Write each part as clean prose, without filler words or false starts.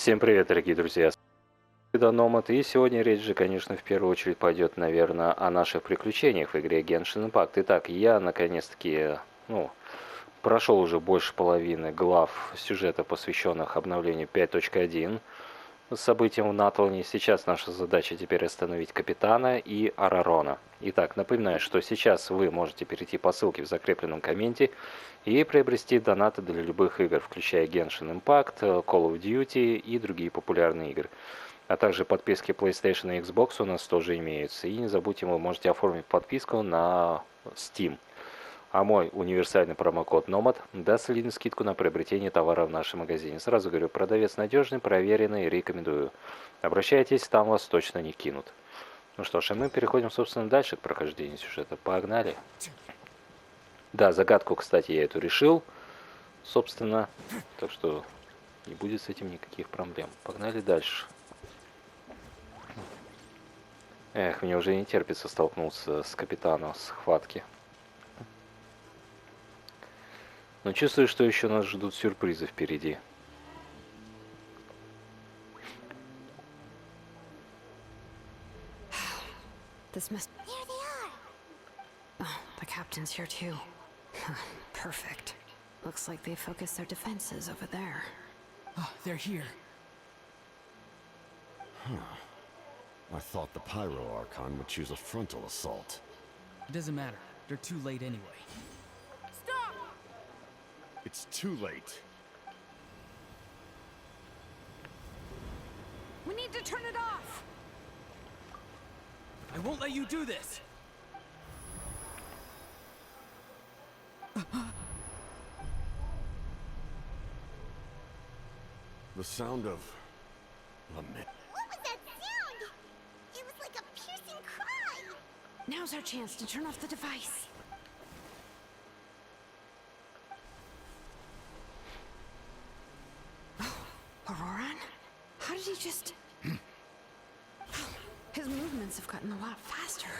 Всем привет, дорогие друзья! Это Номад, и сегодня речь же, конечно, в первую очередь пойдет, наверное, о наших приключениях в игре Genshin Impact. Итак, я, наконец-таки, прошел уже больше половины глав сюжета, посвященных обновлению 5.1, событиям в Натлане. Сейчас наша задача теперь остановить Капитана и Оророна. Итак, напоминаю, что сейчас вы можете перейти по ссылке в закрепленном комменте и приобрести донаты для любых игр, включая Genshin Impact, Call of Duty и другие популярные игры. А также подписки PlayStation и Xbox у нас тоже имеются. И не забудьте, вы можете оформить подписку на Steam. А мой универсальный промокод Номад даст солидную скидку на приобретение товара в нашем магазине. Сразу говорю, продавец надежный, проверенный, рекомендую. Обращайтесь, там вас точно не кинут. Ну что ж, а мы переходим, собственно, дальше к прохождению сюжета. Погнали. Да, загадку, кстати, я эту решил, собственно, так что не будет с этим никаких проблем. Погнали дальше. Эх, мне уже не терпится столкнуться с Капитаном в схватке. Но чувствую, что еще нас ждут сюрпризы впереди. This must... There they are! Oh, the captain's here too. Perfect. Looks like they focused their defenses over there. Oh, they're here. I thought the Pyro Archon would choose a frontal assault. It doesn't matter. They're too late anyway. Stop! It's too late. We need to turn it off! I won't let you do this! The sound of lament. What was that sound? It was like a piercing cry. Now's our chance to turn off the device. Ororon? How did he just... His movements have gotten a lot faster.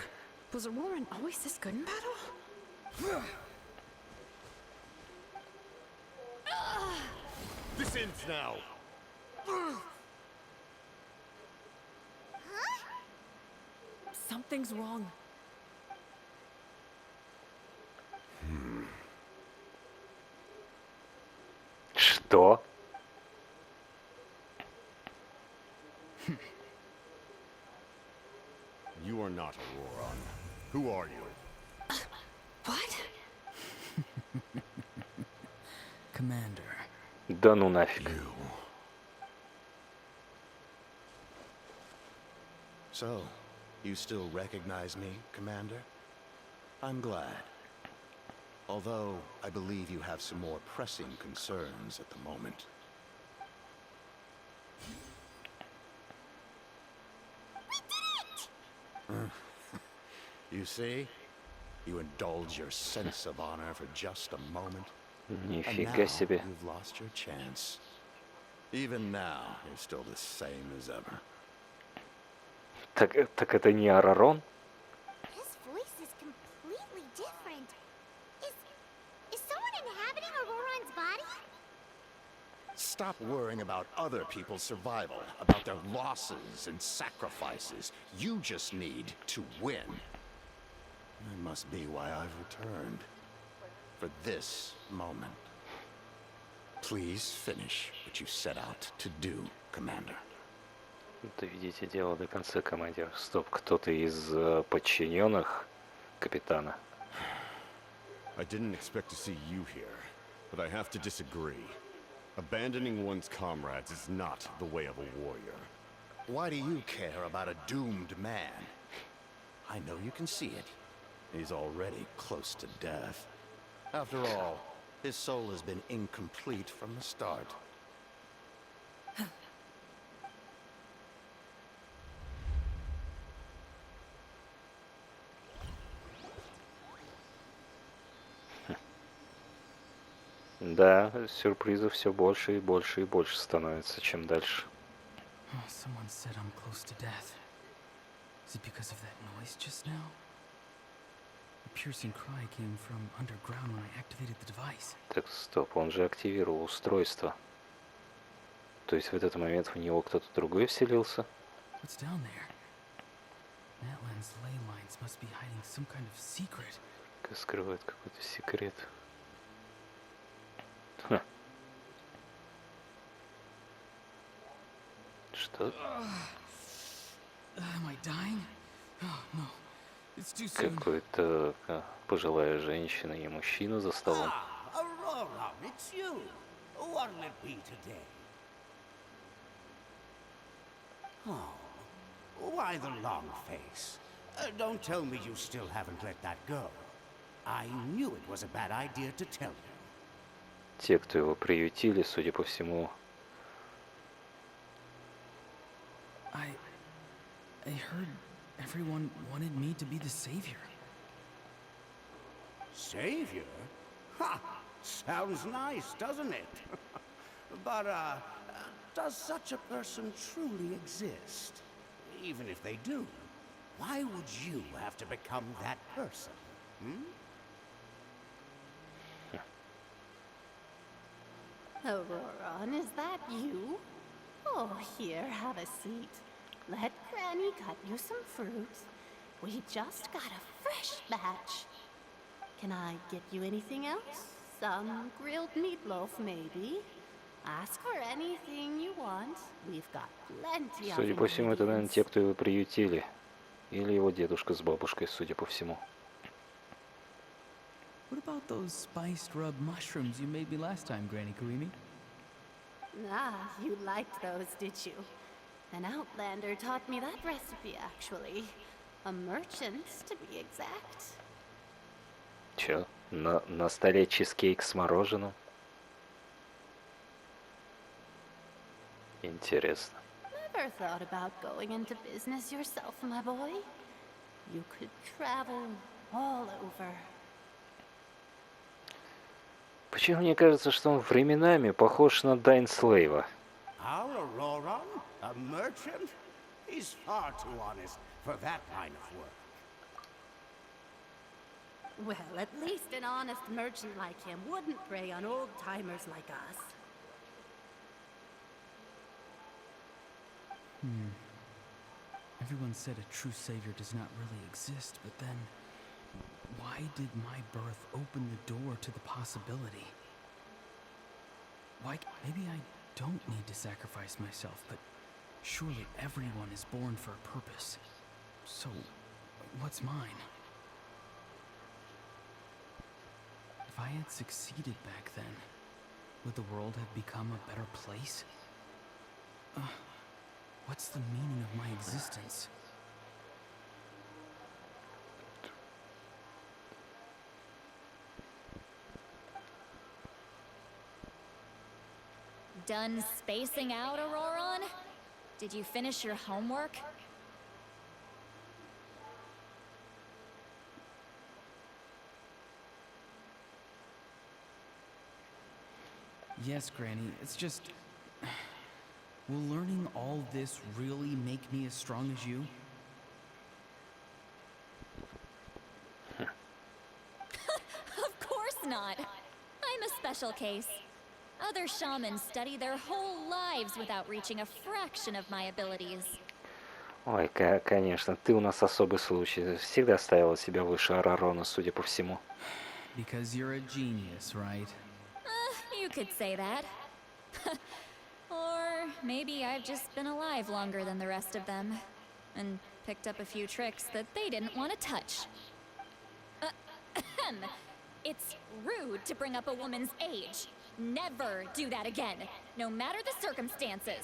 Was Ororon always this good in battle? This ends now. Something's wrong. Что? You are not Ororon. Who are you? What? Commander. Да ну нафиг. You. So, you still recognize me, Commander? I'm glad. Although, I believe you have some more pressing concerns at the moment. You see? You indulge your sense of honor for just a moment. And now, Нифига себе. you've lost your chance. Even now, you're still the same as ever. Так это не Оророн? His voice is completely different. Is someone inhabiting Auroron's body? Stop worrying about other people's survival, about their losses and sacrifices. You just need to win. That must be why I've returned. For this moment. Please finish what you set out to do, Commander. Доведите дело до конца, командир. Стоп, кто-то из подчиненных Капитана. I didn't expect to see you here, but I have to disagree. Abandoning one's comrades is not the way of a warrior. Why do you care about a doomed man? I know you can see it. He's already close to death. After all, his soul has been incomplete from the start. Да, сюрпризов все больше и больше и больше становится, чем дальше. Someone said I'm close to death. Is it because of that noise just now? The piercing cry came from underground when I activated the device. Так, стоп, он же активировал устройство. То есть в этот момент в него кто-то другой вселился? What's down there? Natlane's ley lines must be hiding some kind of secret. Скрывает какой-то секрет. Ха. Что? Am I dying? Oh, no. It's too soon. Какой-то пожилая женщина и мужчина за столом. Ororon, it's you. What'll it be today? Oh, why the long face? Don't tell me you still haven't let that go. I knew it was a bad idea to tell you. Те, кто его приютили, судя по всему. I heard everyone wanted me to be the savior. Savior? Ha! Sounds nice, doesn't it? But, does such a person truly exist? Even if they do, why would you have to become that person? Hmm? Ororon, is that you? Oh, here, have a seat. Let Granny cut you some fruits. We just got a fresh batch. Can I get you anything else? Some grilled meatloaf, maybe? Ask for anything you want. We've got plenty of Судя по всему, это, наверное, ingredients. те, кто его приютили. Или его дедушка с бабушкой, судя по всему. What about those spiced rub mushrooms you made me last time, Granny Karimi? Ah, you liked those, did you? An outlander taught me that recipe, actually. A merchant, to be exact. Чё? На столе чизкейк с мороженым? Интересно. Never thought about going into business yourself, my boy? You could travel all over. Почему мне кажется, что он временами похож на Дайнслейва? Our Ororon? A merchant? He's far too honest for that kind of work. Well, at least an honest merchant like him wouldn't prey on old-timers like us. Everyone said a true savior does not really exist, but then why did my birth open the door to the possibility? Why? Maybe I don't need to sacrifice myself, but surely everyone is born for a purpose. So, what's mine? If I had succeeded back then, would the world have become a better place? What's the meaning of my existence? Done spacing out, Ororon? Did you finish your homework? Yes, Granny, it's just... Will learning all this really make me as strong as you? Of course not. I'm a special case. Other shamans study their whole lives without reaching a fraction of my abilities. Ой, конечно, ты у нас особый случай. Всегда ставила себя выше Оророна, судя по всему. Because you're a genius, right? You could say that. Or maybe I've just been alive longer than the rest of them, and picked up a few tricks that they didn't want to touch. It's rude to bring up a woman's age. Never do that again, no matter the circumstances.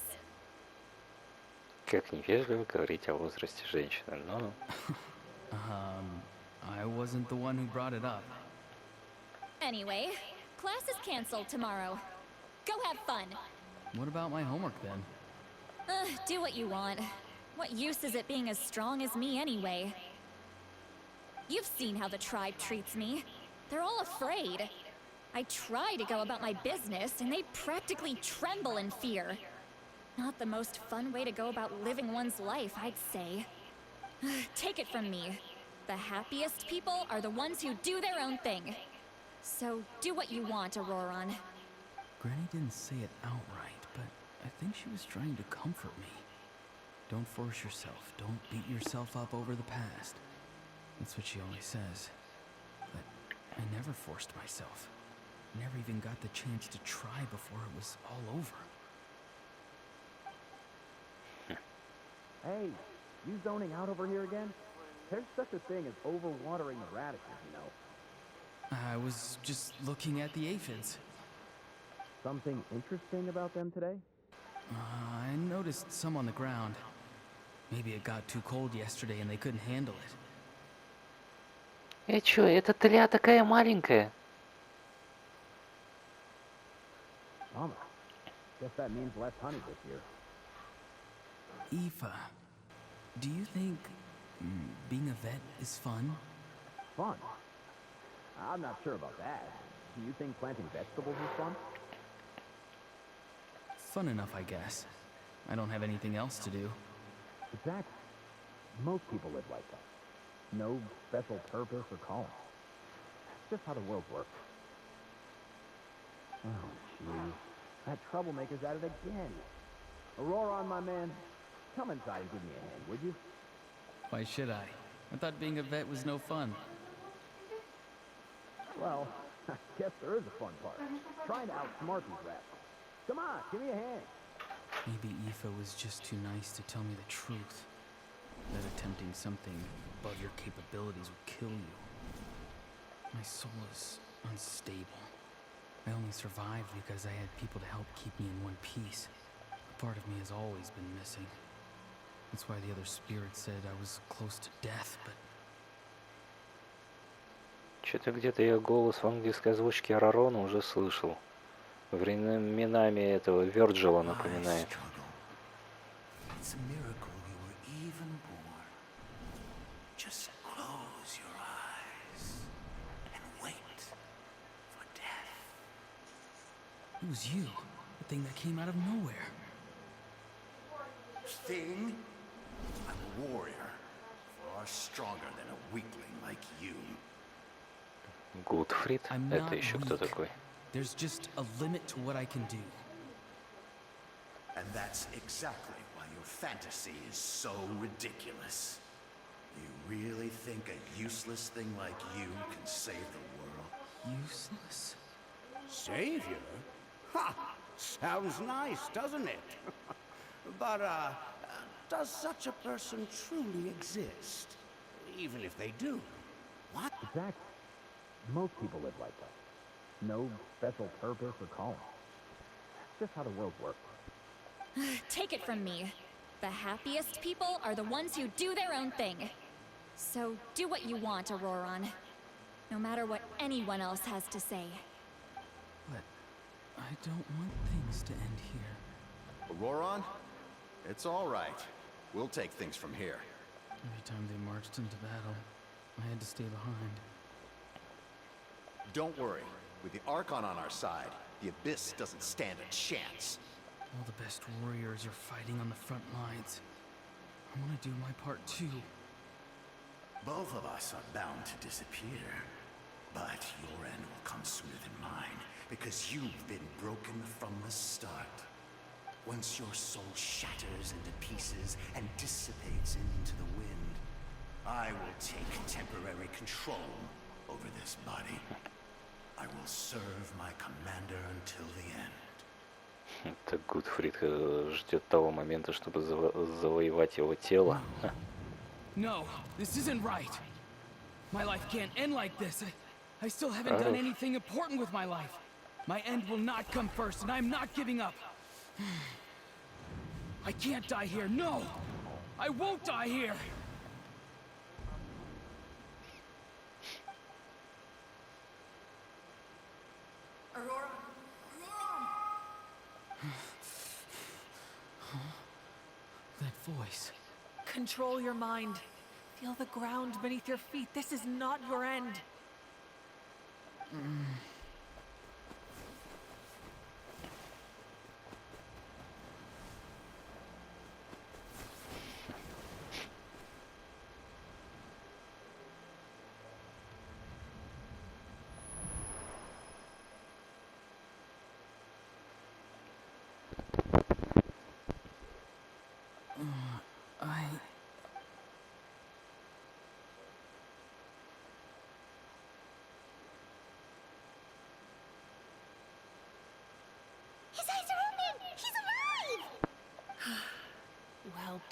Как невежливо говорить о возрасте женщины, но... I wasn't the one who brought it up. Anyway, class is canceled tomorrow. Go have fun. What about my homework then? Do what you want. What use is it being as strong as me anyway? You've seen how the tribe treats me. They're all afraid. I try to go about my business, and they practically tremble in fear. Not the most fun way to go about living one's life, I'd say. Take it from me. The happiest people are the ones who do their own thing. So do what you want, Ororon. Granny didn't say it outright, but I think she was trying to comfort me. Don't force yourself. Don't beat yourself up over the past. That's what she always says. But I never forced myself. Never even got the chance to try before it was all over. Hey, you zoning out over here again? There's such a thing as overwatering the radishes, you know. I was just looking at the aphids. Something interesting about them today? I noticed some on the ground. Maybe it got too cold yesterday and they couldn't handle it. Чё, эта тля такая маленькая? Bummer. Guess that means less honey this year. Aoife, do you think being a vet is fun? Fun? I'm not sure about that. Do you think planting vegetables is fun? Fun enough, I guess. I don't have anything else to do. Exactly. Most people live like that. No special purpose or calling. It's just how the world works. Oh, jeez. That troublemaker's at it again. Ororon, my man, come inside and give me a hand, would you? Why should I? I thought being a vet was no fun. Well, I guess there is a fun part. Trying to outsmart these rats. Come on, give me a hand. Maybe Aoife was just too nice to tell me the truth. That attempting something above your capabilities would kill you. My soul is unstable. I only survived because I had people to help keep me in one piece. A part of me has always been missing. That's why the other spirits said I was close to death, but... Что-то где-то я голос в английской озвучке Оророна уже слышал. Временами этого Вёрджила напоминает. It's a miracle you were even born. Just close your eyes and wait for death. It was you, the thing that came out of nowhere. Thing? I'm a warrior, far stronger than a weakling like you. Гудфрид? I'm Это not еще кто weak. такой? There's just a limit to what I can do. And that's exactly why your fantasy is so ridiculous. You really think a useless thing like you can save the world? Useless? Savior? Ha! Sounds nice, doesn't it? But, does such a person truly exist? Even if they do? What? Exactly. Most people live like that. No special purpose or calling. It's just how the world works. Take it from me. The happiest people are the ones who do their own thing. So do what you want, Ororon. No matter what anyone else has to say. But I don't want things to end here. Ororon? It's all right. We'll take things from here. Every time they marched into battle, I had to stay behind. Don't worry. With the Archon on our side, the Abyss doesn't stand a chance. All the best warriors are fighting on the front lines. I want to do my part too. Both of us are bound to disappear. But your end will come sooner than mine, because you've been broken from the start. Once your soul shatters into pieces and dissipates into the wind, I will take temporary control over this body. I will serve my commander until the end. Так Гудфрид ждет того момента, чтобы завоевать его тело. No, this isn't right. My life can't end like this. I still haven't done anything important with my life. My end will not come first, and I'm not giving up. I can't die here. No! I won't die here! Aurora! That voice. Control your mind. Feel the ground beneath your feet. This is not your end.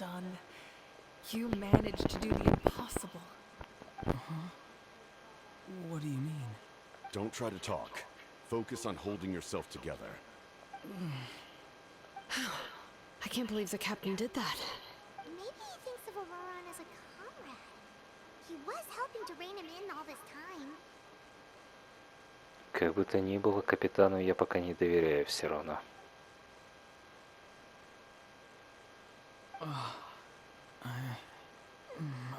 done. You managed to do the impossible. What do you mean? Don't try to talk. Focus on holding yourself together. I can't believe the captain did that. Maybe he thinks of Ororon as a comrade. He was helping to rein him in all this time. Как бы то ни было, капитану я пока не доверяю все равно.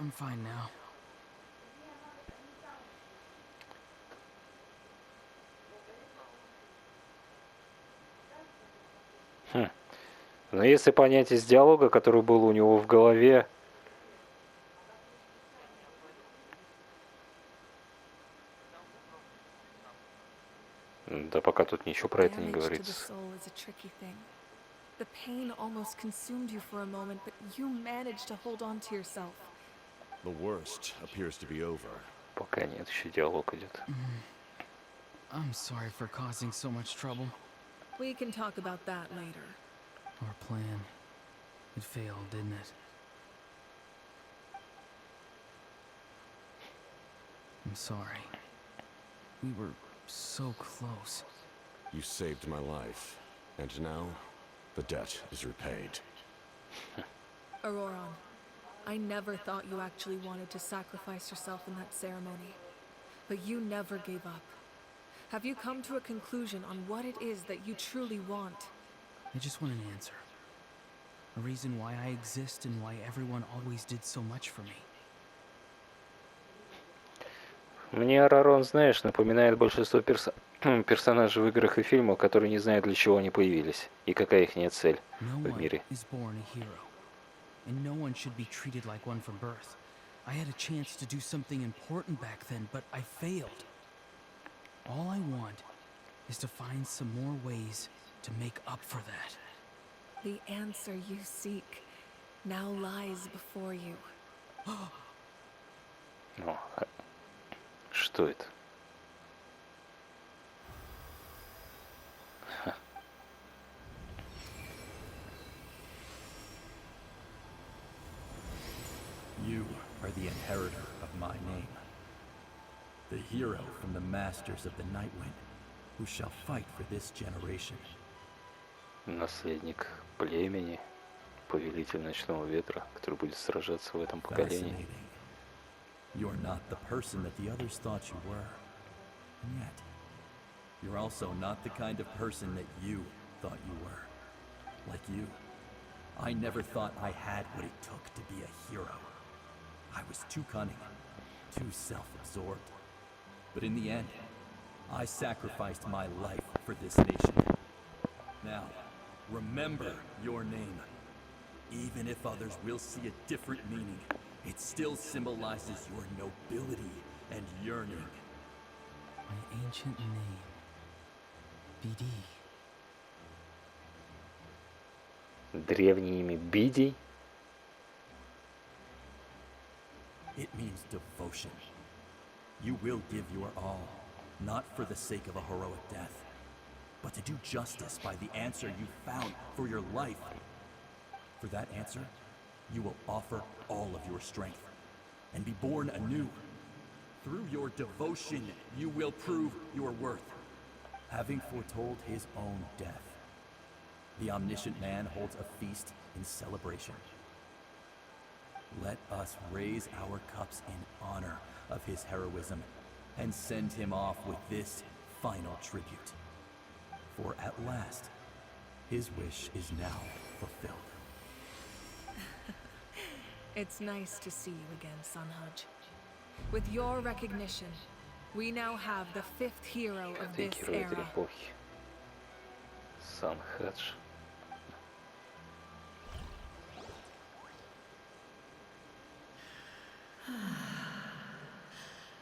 I'm fine now. Но если понять из диалога, который был у него в голове, да пока тут ничего про это не говорится. The pain almost consumed you for a moment, but you managed to hold on to yourself. The worst appears to be over. Пока нет, еще диалог идет. I'm sorry for causing so much trouble. We can talk about that later. Our plan, it failed, didn't it? I'm sorry. We were so close. You saved my life, and now the debt is repaid. Ororon, I never thought you actually wanted to sacrifice yourself in that ceremony. But you never gave up. Have you come to a conclusion on what it is that you truly want? I just want an answer. A reason why I exist and why everyone always did so much for me. Мне Оророн, знаешь, напоминает большинство персонажей в играх и фильмах, которые не знают, для чего они появились и какая их цель в мире. And no one should be treated like one from birth. I had a chance to do something important back then, but I failed. All I want is to find some more ways to make up for that. The answer you seek now lies before you. Ну, что это? You are the inheritor of my name. The hero from the masters of the Nightwind, who shall fight for this generation. Наследник племени, повелитель ночного ветра, который будет сражаться в этом поколении. You're not the person that the others thought you were. And yet, you're also not the kind of person that you thought you were. Like you, I never thought I had what it took to be a hero. I was too cunning, too self-absorbed. But in the end, I sacrificed my life for this nation. Now, remember your name. Even if others will see a different meaning, it still symbolizes your nobility and yearning. My ancient name, BD. Древнее имя Бидий. It means devotion. You will give your all, not for the sake of a heroic death, but to do justice by the answer you found for your life. For that answer, you will offer all of your strength and be born anew. Through your devotion, you will prove your worth. Having foretold his own death, the omniscient man holds a feast in celebration. Let us raise our cups in honor of his heroism and send him off with this final tribute. For at last, his wish is now fulfilled. It's nice to see you again, Sunhudge. With your recognition, we now have the fifth hero of this era. Sunhudge.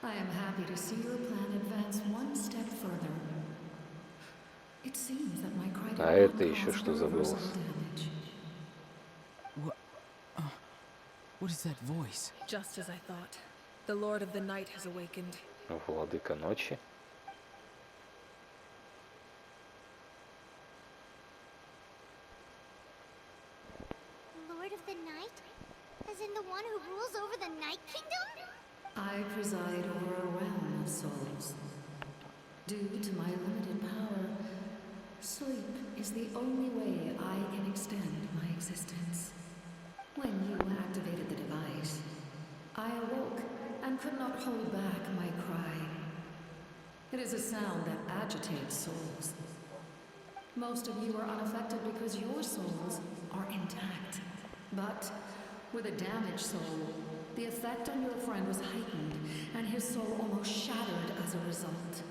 I am happy to see your plan advance one step further. It seems that my cry А это еще что за голос? What is that voice? Just as I thought. The Lord of the Night has awakened. Владыка ночи. Lord of the night? As in the one who rules over the Night Kingdom? I preside over a realm of souls. Due to my limited power, sleep is the only way I can extend my existence. When you activated the device, I awoke and could not hold back my cry. It is a sound that agitates souls. Most of you are unaffected because your souls are intact. But with a damaged soul, the effect on your friend was heightened, and his soul almost shattered as a result.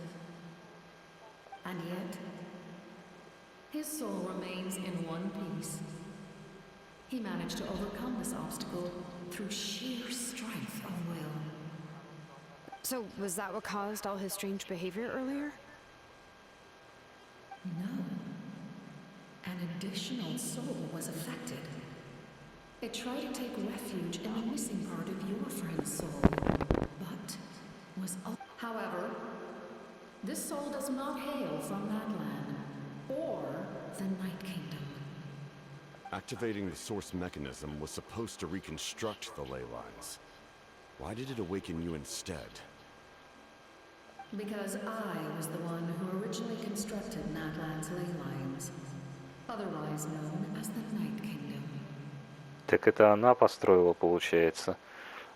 And yet, his soul remains in one piece. He managed to overcome this obstacle through sheer strength of will. So, was that what caused all his strange behavior earlier? No. An additional soul was affected. It tried to take refuge in the missing part of your friend's soul, but was... However, this soul does not hail from Natlane, or the Night Kingdom. Activating the source mechanism was supposed to reconstruct the ley lines. Why did it awaken you instead? Because I was the one who originally constructed Natlane's ley lines, otherwise known as the Night Kingdom. Так это она построила, получается,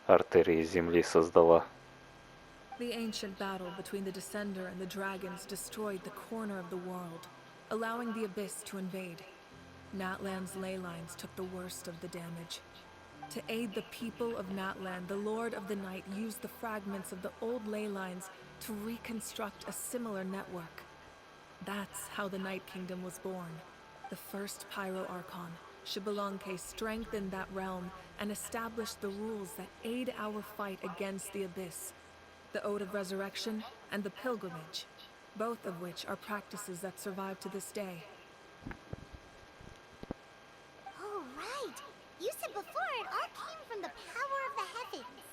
артерии Земли создала. The ancient battle between the Descender and the dragons destroyed the corner of the world, allowing the Abyss to invade. Natlane's ley lines took the worst of the damage. To aid the people of Natlane, the Lord of the Night used the fragments of the old ley lines to reconstruct a similar network. That's how the Night Kingdom was born. The first Pyro Archon, Xbalanque, strengthened that realm and established the rules that aid our fight against the Abyss. The Ode of Resurrection and the Pilgrimage, both of which are practices that survive to this day. Oh, right! You said before it all came from the power of the heavens.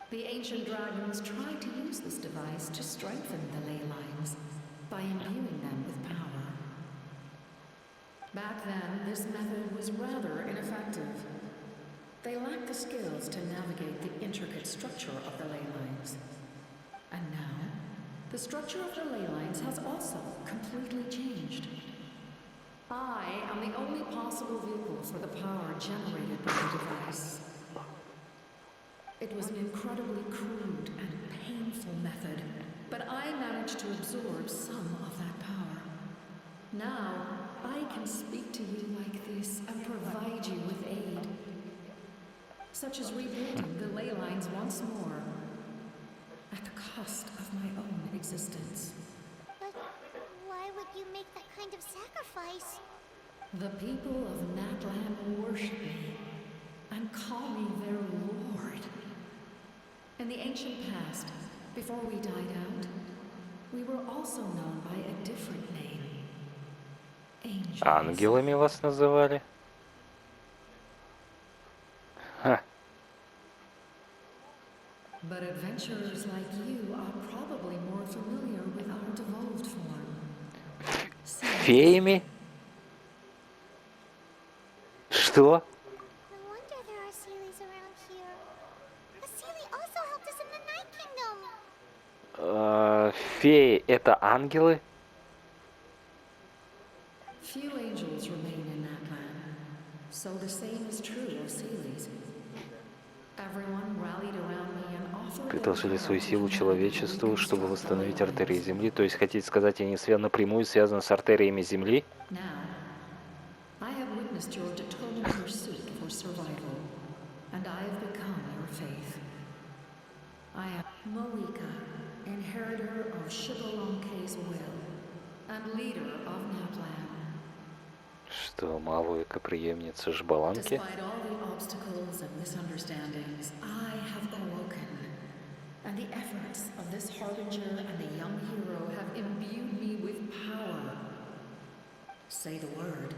The ancient dragons tried to use this device to strengthen the ley lines by imbuing them with power. Back then, this method was rather ineffective. They lacked the skills to navigate the intricate structure of the ley lines. And now, the structure of the ley lines has also completely changed. I am the only possible vehicle for the power generated by the device. It was an incredibly crude and painful method, but I managed to absorb some of that power. Now, I can speak to you like this and provide you with aid, such as rebuilding the ley lines once more, at the cost of my own existence. But why would you make that kind of sacrifice? The people of Natlane worship me and call me their lord. In the ancient past, before we died out, we were also known by a different name. Angels. Ангелами вас называли? Ха. But adventurers like you are probably more familiar with our devolved form. Феями? Что? No wonder there are Sealies around here. A Sealy also helped us in the Night Kingdom. Феи — это ангелы? Few angels remain in Natlane, so the same is true of Sealies. Everyone rallied around me and offered Предложили свою силу человечеству, чтобы восстановить артерии Земли. То есть, хотите сказать, они напрямую связаны с артериями Земли? Now, I have witnessed your determined pursuit for survival, and I have become your faith. I am Moika, inheritor of Xbalanque's will, and leader of Natlane. Что, Малуика преемница Xbalanque? Despite all the obstacles and misunderstandings, I have awoken, and the efforts of this harbinger and the young hero have imbued me with power. Say the word,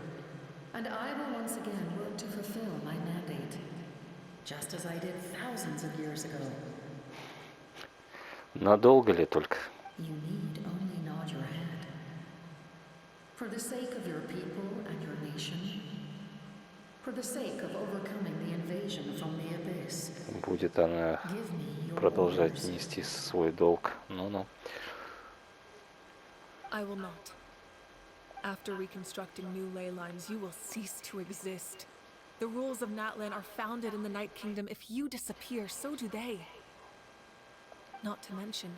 and I will once again work to fulfill my mandate, just as I did thousands of years ago. Надолго ли только? You need only nod your head. For the sake of your people and your nation, For the sake of overcoming the invasion from the abyss, Будет она give me your продолжать orders. нести свой долг. Ну-ну. I will not. After reconstructing new ley lines, you will cease to exist. The rules of Natlane are founded in the Night Kingdom. If you disappear, so do they. Not to mention,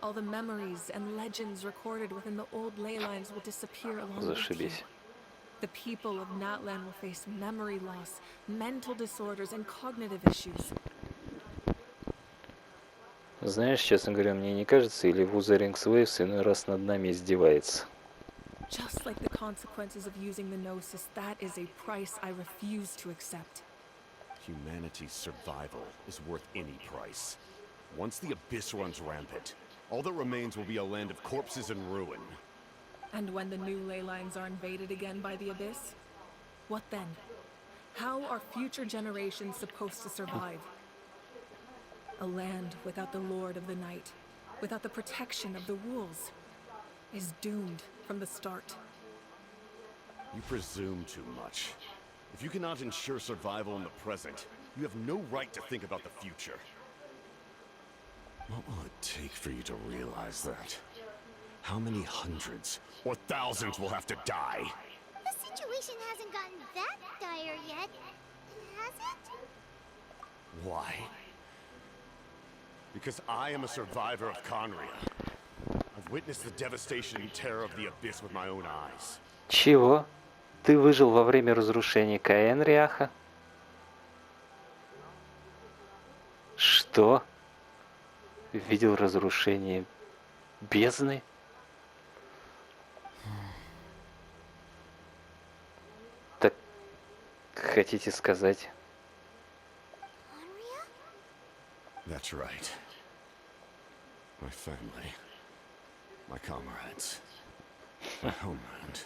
all the memories and legends recorded within the old ley lines will disappear along with you. Зашибись. The people of Natlane will face memory loss, mental disorders, and cognitive issues. Знаешь, честно говоря, мне не кажется, или Wuthering Waves иной раз над нами издевается. Just like the consequences of using the Gnosis, that is a price I refuse to accept. Humanity's survival is worth any price. Once the Abyss runs rampant, all that remains will be a land of corpses and ruin. And when the new ley lines are invaded again by the Abyss, what then? How are future generations supposed to survive? A land without the Lord of the Night, without the protection of the rules, is doomed from the start. You presume too much. If you cannot ensure survival in the present, you have no right to think about the future. What will it take for you to realize that? How many hundreds or thousands will have to die? The situation hasn't gotten that dire yet, has it? Why? Because I am a survivor of Conria. I've witnessed the devastation and terror of the Abyss with my own eyes. Чего? Ты выжил во время разрушения Каэнриаха? Что? Видел разрушение бездны? Так хотите сказать? That's right. My family, my comrades, my homeland.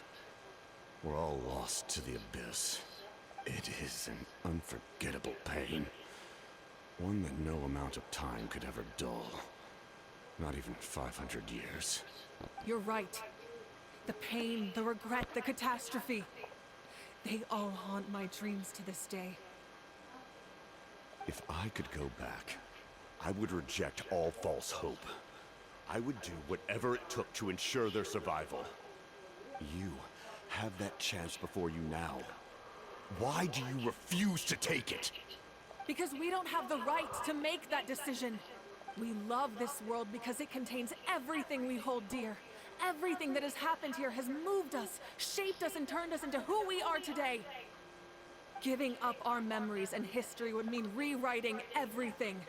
We're all lost to the Abyss. It is an unforgettable pain. One that no amount of time could ever dull. Not even 500 years. You're right. The pain, the regret, the catastrophe. They all haunt my dreams to this day. If I could go back, I would reject all false hope. I would do whatever it took to ensure their survival. You have that chance before you now. Why do you refuse to take it? Because we don't have the right to make that decision. We love this world because it contains everything we hold dear. Everything that has happened here has moved us, shaped us, and turned us into who we are today. Giving up our memories and history would mean rewriting everything.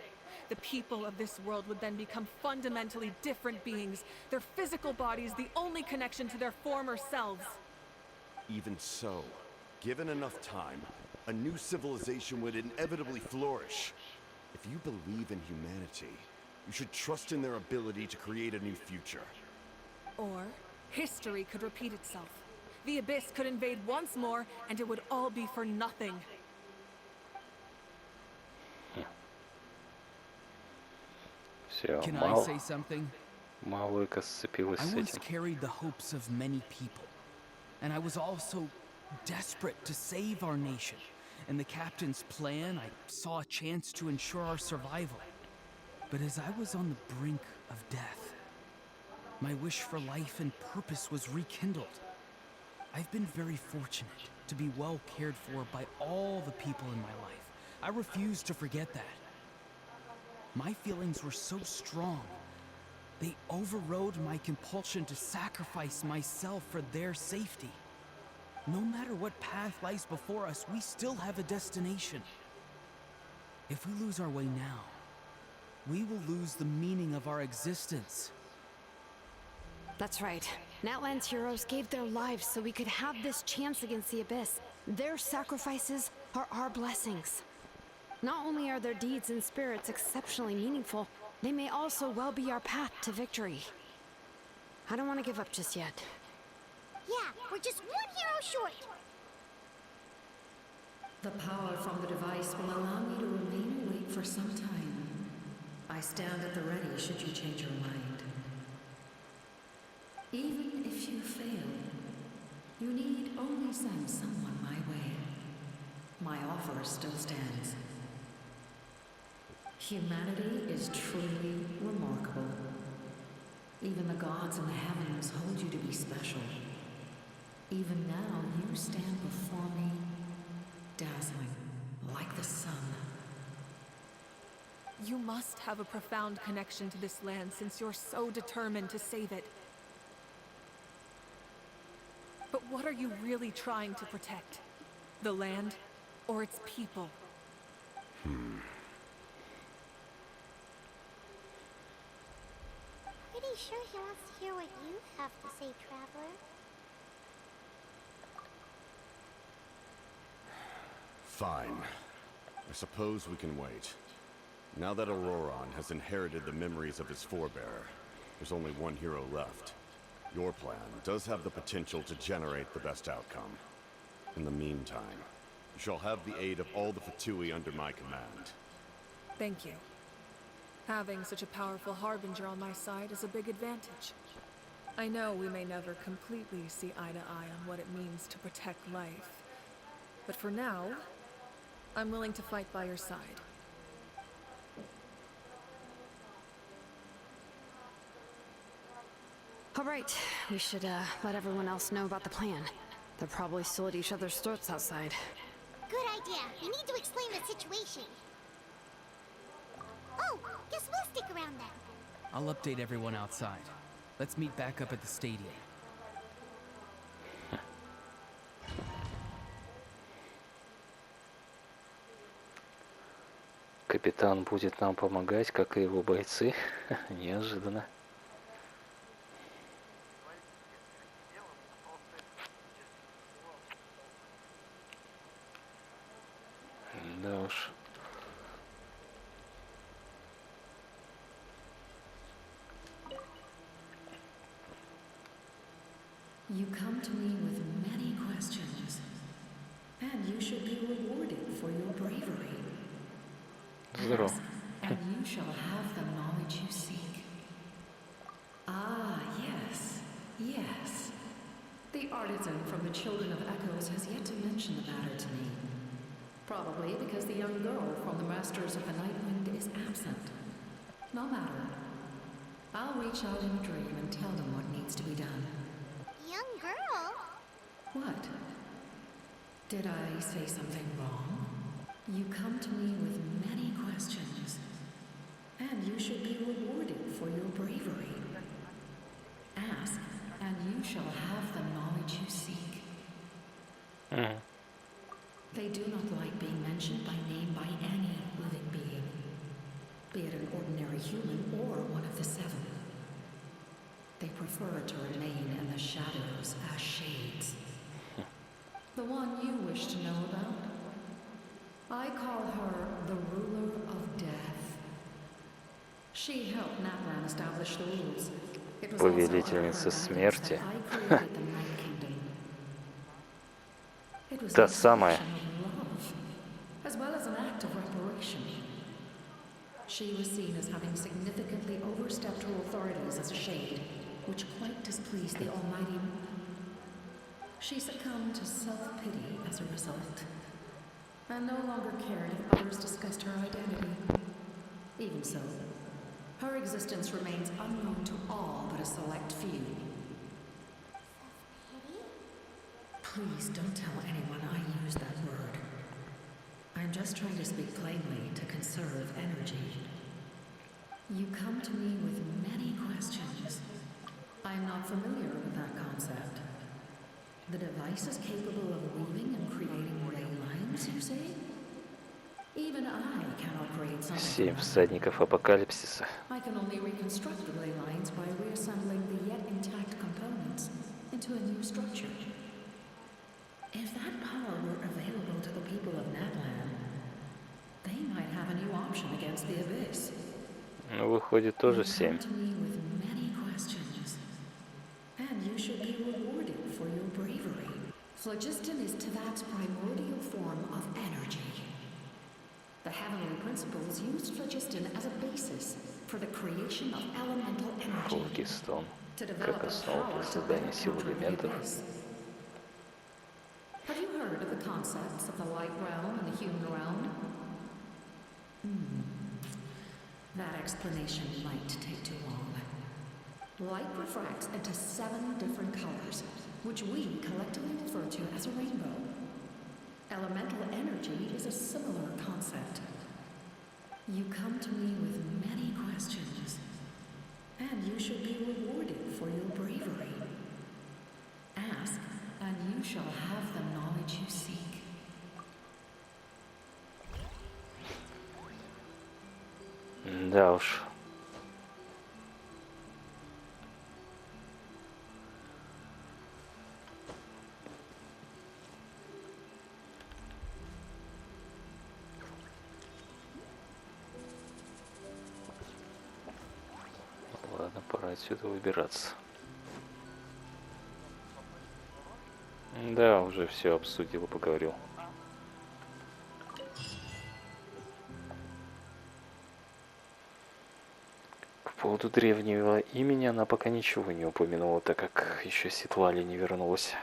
The people of this world would then become fundamentally different beings, their physical bodies the only connection to their former selves. Even so, given enough time, a new civilization would inevitably flourish. If you believe in humanity, you should trust in their ability to create a new future. Or history could repeat itself. The Abyss could invade once more, and it would all be for nothing. Все, Can I say something? Малыка сцепилась с I once этим. carried the hopes of many people, and I was also desperate to save our nation. In the captain's plan, I saw a chance to ensure our survival. But as I was on the brink of death, my wish for life and purpose was rekindled. I've been very fortunate to be well cared for by all the people in my life. I refuse to forget that. My feelings were so strong. They overrode my compulsion to sacrifice myself for their safety. No matter what path lies before us, we still have a destination. If we lose our way now, we will lose the meaning of our existence. That's right. Natlan's heroes gave their lives so we could have this chance against the Abyss. Their sacrifices are our blessings. Not only are their deeds and spirits exceptionally meaningful, they may also well be our path to victory. I don't want to give up just yet. Yeah, we're just one hero short. The power from the device will allow me to remain awake for some time. I stand at the ready should you change your mind. Even if you fail, you need only send someone my way. my offer still stands. Humanity is truly remarkable. Even the gods in the heavens hold you to be special. Even now, you stand before me, dazzling, like the sun. You must have a profound connection to this land since you're so determined to save it. But what are you really trying to protect? The land or its people? Pretty sure he wants to hear what you have to say, Traveler. Fine. I suppose we can wait. Now that Ororon has inherited the memories of his forebearer, there's only one hero left. Your plan does have the potential to generate the best outcome. In the meantime, you shall have the aid of all the Fatui under my command. Thank you. Having such a powerful harbinger on my side is a big advantage. I know we may never completely see eye to eye on what it means to protect life. But for now, I'm willing to fight by your side. All right, we should let everyone else know about the plan. They're probably still at each other's throats outside. Good idea. We need to explain the situation. Oh, guess we'll stick around then. I'll update everyone outside. Let's meet back up at the stadium. Капитан будет нам помогать, как и его бойцы. Неожиданно. Да уж. You come to me with many questions, and you should be rewarded for your bravery. Здорово. Ask, and you shall have the knowledge you seek. Ah, yes, yes. The artisan from the Children of Echoes has yet to mention the matter to me. Probably because the young girl from the Masters of the Night Wind is absent. No matter. I'll reach out in a dream and tell them what needs to be done. Young girl? What? Did I say something wrong? You come to me with many questions, and you should be rewarded for your bravery. Ask, and you shall have the knowledge you seek. They do not like being mentioned by name by any living being, be it an ordinary human or one of the seven. They prefer to remain in the shadows as shades. The one you wish to know about? I call her the ruler of death. She helped Natlane establish the rules. It was Повелительница смерти. It was Та самая. love, as well as an act of reparation. She was seen as having significantly overstepped her authorities as a shade, which quite displeased the Almighty. She succumbed to self-pity as a result, and no longer cared if others discussed her identity. Even so, her existence remains unknown to all but a select few. Please don't tell anyone I used that word. I'm just trying to speak plainly to conserve energy. You come to me with many questions. I'm not familiar with that concept. The device is capable of weaving and creating ley lines, you say? Even I cannot create something. 7 всадников апокалипсиса. I can only reconstruct the ley lines by reassembling the yet intact components into a new structure. If that power were available to the people of Natlane, they might have a new option against the Abyss. Ну, выходит, тоже 7. You come to me with many questions, and you should be rewarded for your bravery. Phlogiston is Teyvat's primordial form of energy. The heavenly principles used phlogiston as a basis for the creation of elemental energy. Флогистон. To Как develop the основа power для to создания win сил counter the элементов. Abyss. Have you heard of the concept concepts of the light realm and the human realm? That explanation might take too long. Light refracts into 7 different colors, which we collectively refer to as a rainbow. Elemental energy is a similar concept. You come to me with many questions, and you should be rewarded for your bravery. Ask, and you shall have the knowledge you seek. Да уж. Ладно, пора отсюда выбираться. Да, уже все обсудил и поговорил. По поводу древнего имени она пока ничего не упомянула, так как еще Светлали не вернулась.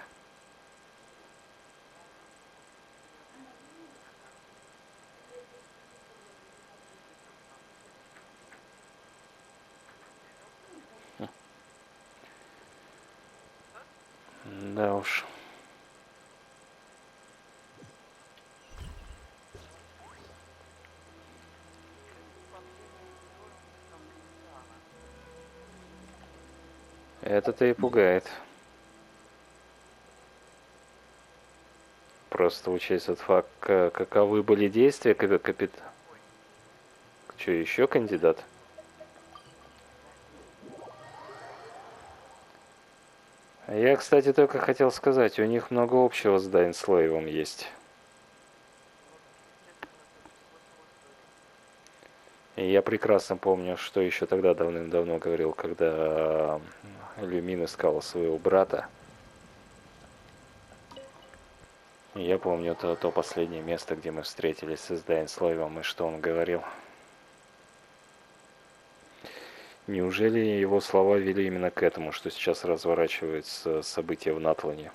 Да уж. Это-то и пугает. Просто учесть тот факт, каковы были действия Капитана. Что, еще кандидат? Я, кстати, только хотел сказать, у них много общего с Тайнственным есть. И я прекрасно помню, что еще тогда давным-давно говорил, когда Люмин искал своего брата. И я помню то последнее место, где мы встретились с Тайнственным, и что он говорил. Неужели его слова вели именно к этому, что сейчас разворачиваются события в Натлане?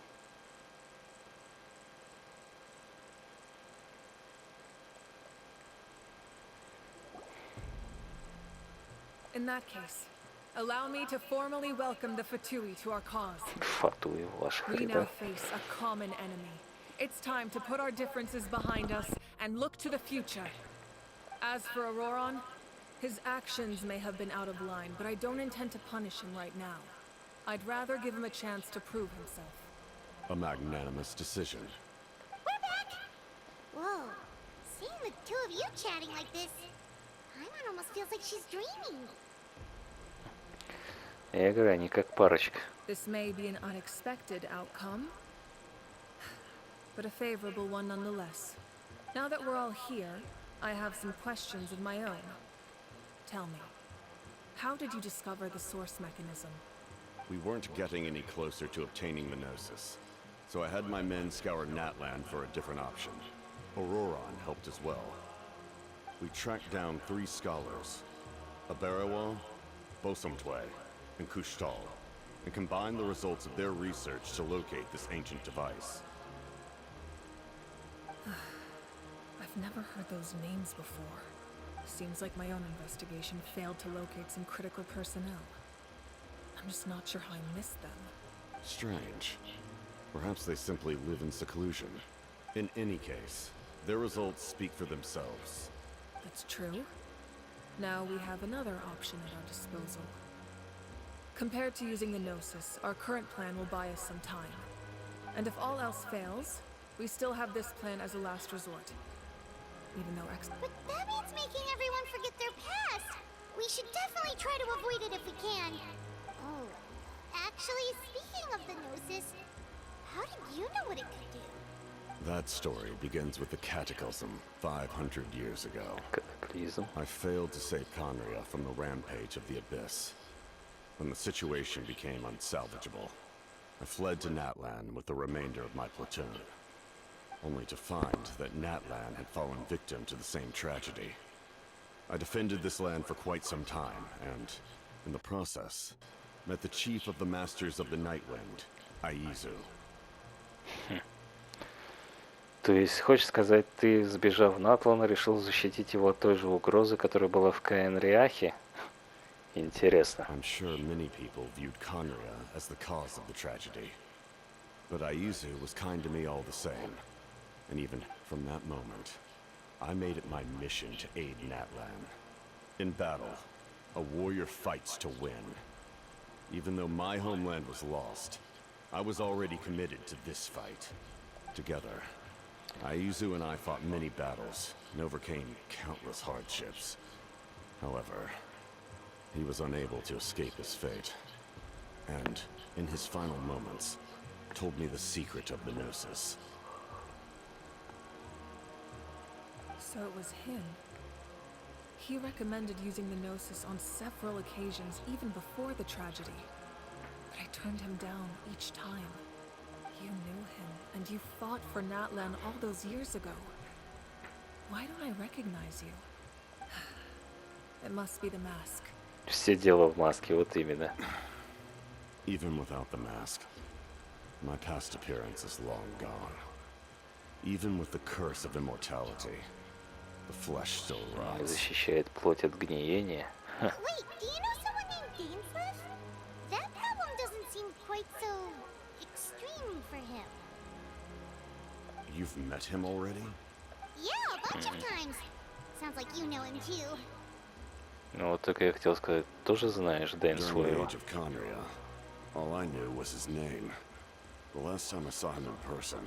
In that case, allow me to formally welcome the Fatui to our cause. Фатуи, ваши We хребты. now face a common enemy. It's time to put our differences behind us and look to the future. As for Ororon, his actions may have been out of line, but I don't intend to punish him right now. I'd rather give him a chance to prove himself. A magnanimous decision. We're back! Whoa. Seeing the two of you chatting like this, Paimon almost feels like she's dreaming. Я говорю, они как парочка. This may be an unexpected outcome, but a favorable one nonetheless. Now that we're all here, I have some questions of my own. Tell me, how did you discover the source mechanism? We weren't getting any closer to obtaining the Gnosis, so I had my men scour Natlane for a different option. Ororon helped as well. We tracked down 3 scholars, Aberawal, Bosomtwe, and Kushtal, and combined the results of their research to locate this ancient device. I've never heard those names before. Seems like my own investigation failed to locate some critical personnel. I'm just not sure how I missed them. Strange. Perhaps they simply live in seclusion. In any case, their results speak for themselves. That's true. Now we have another option at our disposal. Compared to using the Gnosis, our current plan will buy us some time. And if all else fails, we still have this plan as a last resort. Even though But that means making everyone forget their past! We should definitely try to avoid it if we can. Oh, actually, speaking of the Gnosis, how did you know what it could do? That story begins with the Cataclysm 500 years ago. Cataclysm. I failed to save Conria from the rampage of the Abyss. When the situation became unsalvageable, I fled to Natlane with the remainder of my platoon, only to find that Natlane had fallen victim to the same tragedy. I defended this land for quite some time, and, in the process, met the chief of the Masters of the Nightwind, Aizu. То есть, хочешь сказать, ты, сбежав в Натлана, решил защитить его от той же угрозы, которая была в Каэнриахе? Интересно. I'm sure many people viewed Conria as the cause of the tragedy. But Aizu was kind to me all the same. And even from that moment, I made it my mission to aid Natlan. In battle, a warrior fights to win. Even though my homeland was lost, I was already committed to this fight. Together, Aizu and I fought many battles and overcame countless hardships. However, he was unable to escape his fate. And, in his final moments, told me the secret of the Gnosis. So it was him. He recommended using the Gnosis on several occasions, even before the tragedy. But I turned him down each time. You knew him, and you fought for Natlan all those years ago. Why don't I recognize you? It must be the mask. Все дело в маске, вот именно. Even without the mask, my past appearance is long gone. Even with the curse of immortality, the flesh still rots. Защищает плоть от гниения. Wait, do you know someone named Dainsleif? That problem doesn't seem quite so extreme for him. You've met him already? Yeah, a bunch of times. Sounds like you know him too. Ну вот только я хотел сказать, тоже знаешь During the Дайнслейва? age of Conria, all I knew was his name. The last time I saw him in person,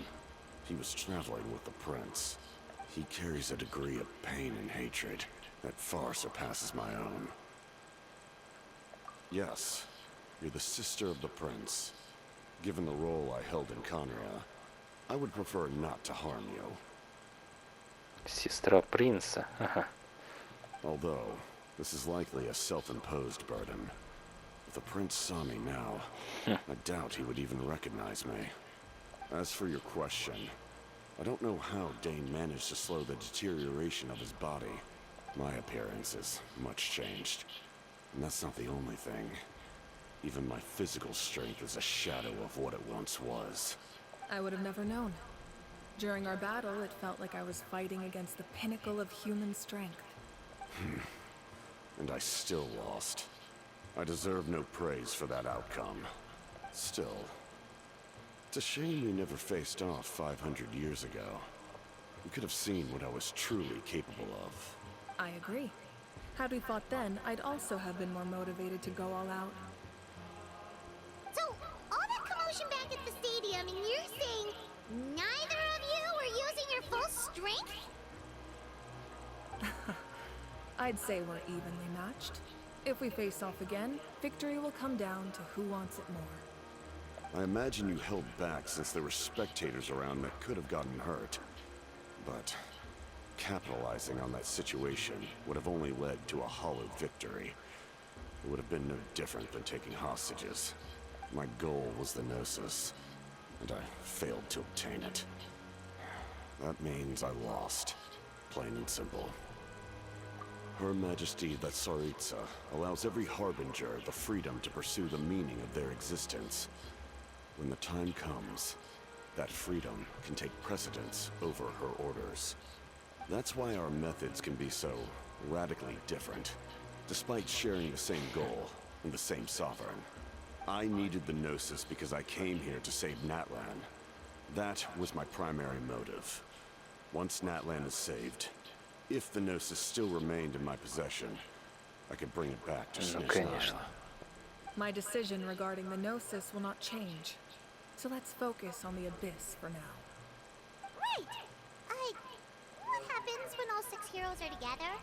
he was traveling with the prince. He carries a degree of pain and hatred that far surpasses my own. Yes, you're the sister of the prince. Given the role I held in Conria, I would prefer not to harm you. Сестра принца. Ага. Although, this is likely a self-imposed burden. If the prince saw me now, I doubt he would even recognize me. As for your question, I don't know how Dane managed to slow the deterioration of his body. My appearance is much changed. And that's not the only thing. Even my physical strength is a shadow of what it once was. I would have never known. During our battle, it felt like I was fighting against the pinnacle of human strength. And I still lost. I deserve no praise for that outcome. Still, it's a shame we never faced off 500 years ago. We could have seen what I was truly capable of. I agree. Had we fought then, I'd also have been more motivated to go all out. So, all that commotion back at the stadium, and you're saying neither of you were using your full strength? I'd say we're evenly matched. If we face off again, victory will come down to who wants it more. I imagine you held back since there were spectators around that could have gotten hurt. But capitalizing on that situation would have only led to a hollow victory. It would have been no different than taking hostages. My goal was the Gnosis, and I failed to obtain it. That means I lost, plain and simple. Her Majesty the Tsaritsa allows every harbinger the freedom to pursue the meaning of their existence. When the time comes, that freedom can take precedence over her orders. That's why our methods can be so radically different, despite sharing the same goal and the same sovereign. I needed the Gnosis because I came here to save Natlan. That was my primary motive. Once Natlan is saved, if the Gnosis still remained in my possession, I could bring it back to Snezhnaya. My decision regarding the Gnosis will not change. So let's focus on the Abyss for now. Right! What happens when all 6 heroes are together?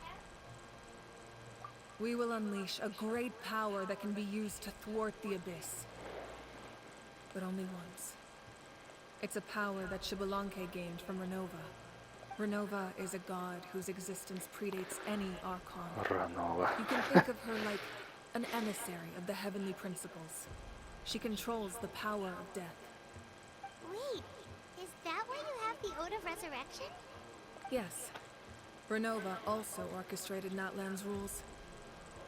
We will unleash a great power that can be used to thwart the Abyss. But only once. It's a power that Xbalanque gained from Renova. Renova is a god whose existence predates any Archon. Renova. You can think of her like an emissary of the heavenly principles. She controls the power of death. Wait, is that why you have the Ode of Resurrection? Yes. Renova also orchestrated Natlan's rules.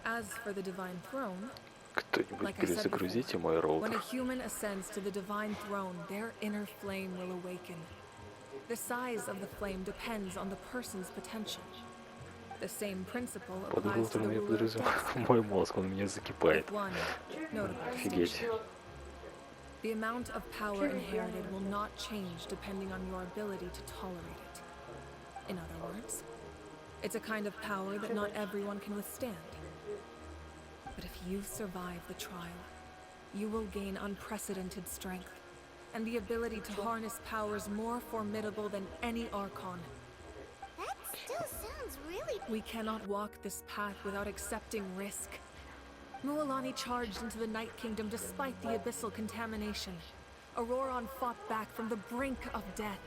As for the Divine Throne, Кто-нибудь like I said перезагрузите before, мой when роутер. a human ascends to the Divine Throne, their inner flame will awaken. The size of the flame depends on the person's potential. The same principle Под applies to the утром я ruler of подразумеваю destiny. мой мозг, он у меня закипает. If one notable Офигеть. distinction. The amount of power inherited will not change depending on your ability to tolerate it. In other words, it's a kind of power that not everyone can withstand. But if you survive the trial, you will gain unprecedented strength and the ability to harness powers more formidable than any Archon. That still sounds really... We cannot walk this path without accepting risk. Mualani charged into the Night Kingdom despite the abyssal contamination. Ororon fought back from the brink of death.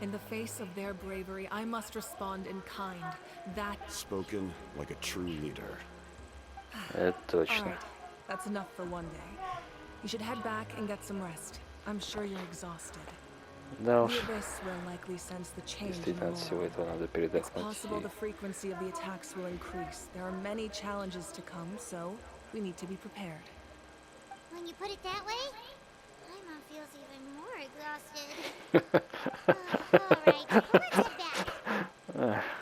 In the face of their bravery, I must respond in kind. That... Spoken like a true leader. Это точно. Alright, that's enough for one day. You should head back and get some rest. I'm sure you're exhausted. Да The уж, abyss will likely sense the change in действительно от всего Aurora. этого надо It's передохнуть. possible the frequency of the attacks will increase. There are many challenges to come, so we need to be prepared. When you put it that way, my mom feels even more exhausted. Alright, let's head back.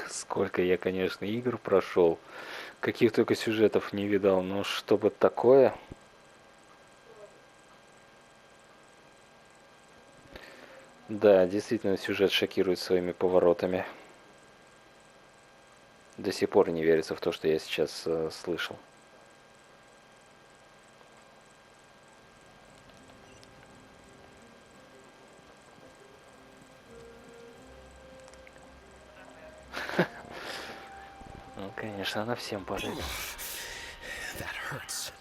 Сколько я, конечно, игр прошел, каких только сюжетов не видал, но чтобы такое... Да, действительно, сюжет шокирует своими поворотами. До сих пор не верится в то, что я сейчас слышал. Ну, конечно, она всем падает. That hurts.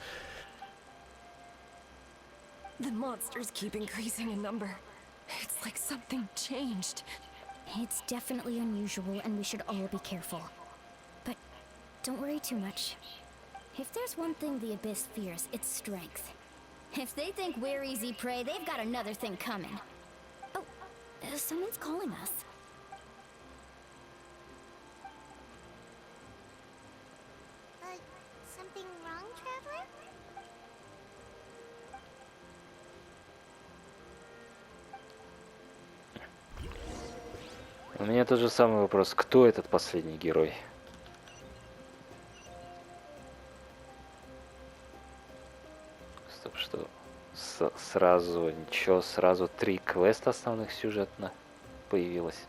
The monsters keep increasing in number. It's like something changed. It's definitely unusual, and we should all be careful. But don't worry too much. If there's one thing the Abyss fears, it's strength. If they think we're easy prey, they've got another thing coming. Oh, someone's calling us. Something wrong, Traveler? У меня тот же самый вопрос. Кто этот последний герой? Стоп, что? Сразу, ничего, сразу 3 квеста основных сюжетно появилось.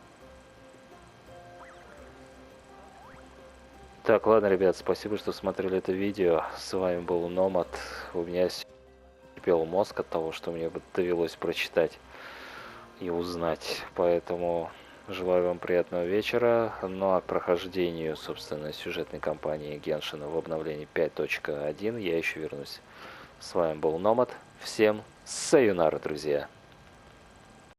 Так, ладно, ребят, спасибо, что смотрели это видео. С вами был Номад. У меня кипел мозг от того, что мне довелось прочитать и узнать. Поэтому желаю вам приятного вечера. Ну а к прохождению, собственно, сюжетной кампании Геншина в обновлении 5.1 я еще вернусь. С вами был Номад. Всем сайонара, друзья.